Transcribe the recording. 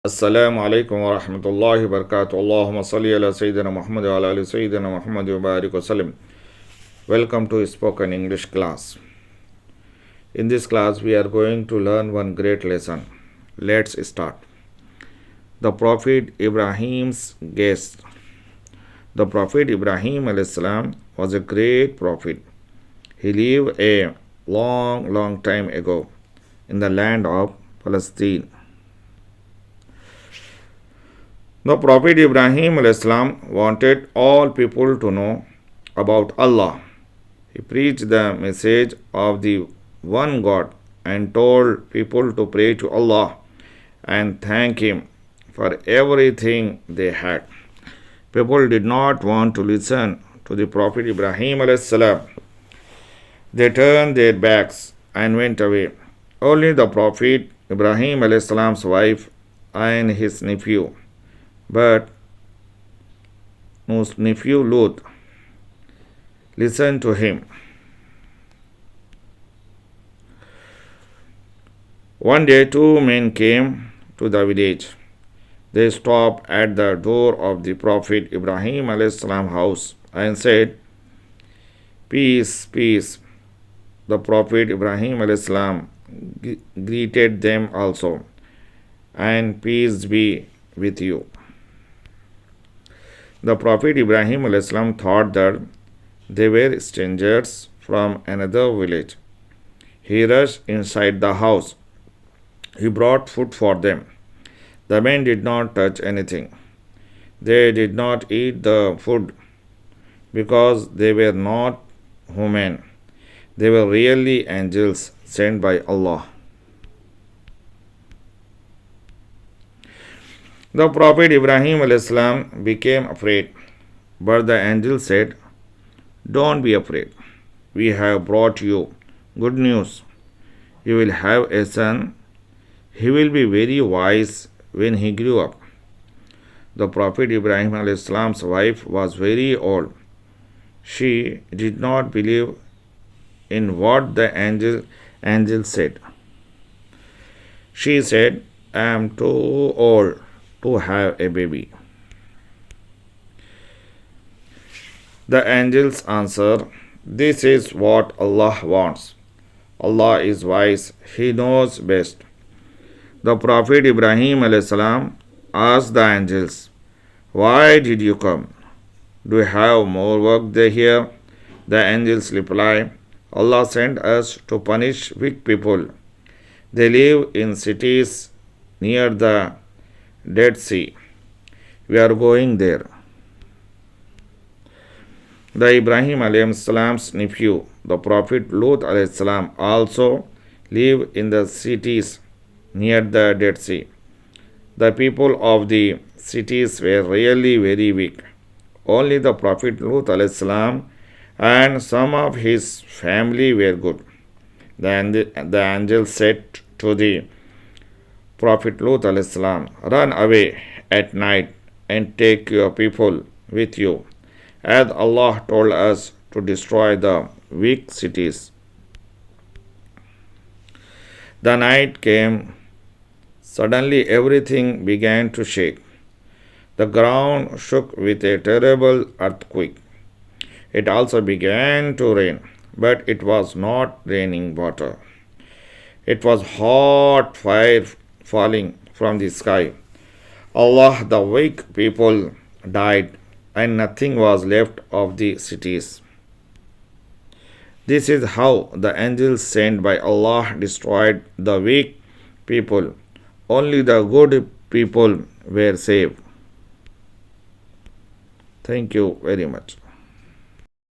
Assalamu alaikum wa rahmatullahi wa barakatuh. Allahumma salli ala Sayyidina Muhammad wa ala ali Sayyidina Muhammad wa barik wa sallim. Welcome to spoken English class. In this class, we are going to learn one great lesson. Let's start. The Prophet Ibrahim's guest. The Prophet Ibrahim alayhis salam was a great prophet. He lived a long time ago in the land of Palestine. The Prophet Ibrahim alayhis salam wanted all people to know about Allah. He preached the message of the one God and told people to pray to Allah and thank Him for everything they had. People did not want to listen to the Prophet Ibrahim alayhis salam. They turned their backs and went away. Only the Prophet Ibrahim alayhis salam's wife and his nephew, but whose nephew Lut, listened to him. One day, two men came to the village. They stopped at the door of the Prophet Ibrahim alayhis salam house and said, "Peace, peace." The Prophet Ibrahim alayhis salam greeted them also, and peace be with you. The Prophet Ibrahim alayhis salam thought that they were strangers from another village. He rushed inside the house. He brought food for them. The men did not touch anything. They did not eat the food because they were not human. They were really angels sent by Allah. The Prophet Ibrahim alayhis salam became afraid, but the angel said, "Don't be afraid. We have brought you good news. You will have a son. He will be very wise when he grew up." The Prophet Ibrahim alayhis salam's wife was very old. She did not believe in what the angel said. She said, "I am too old to have a baby." The angels answer, "This is what Allah wants. Allah is wise. He knows best." The Prophet Ibrahim alayhis salam asked the angels, "Why did you come? Do you have more work there here?" The angels reply, "Allah sent us to punish weak people. They live in cities near the Dead Sea. We are going there." The Ibrahim alayhi salam's nephew, the Prophet Lut alayhi salam, also lived in the cities near the Dead Sea. The people of the cities were really very weak. Only the Prophet Lut alayhi salam and some of his family were good. The angel said to the Prophet Lut alayhis salam, "Run away at night and take your people with you, as Allah told us to destroy the weak cities." The night came. Suddenly everything began to shake. The ground shook with a terrible earthquake. It also began to rain, but it was not raining water. It was hot fire falling from the sky. Allah, the weak people died, and nothing was left of the cities. This is how the angels sent by Allah destroyed the weak people. Only the good people were saved. Thank you very much.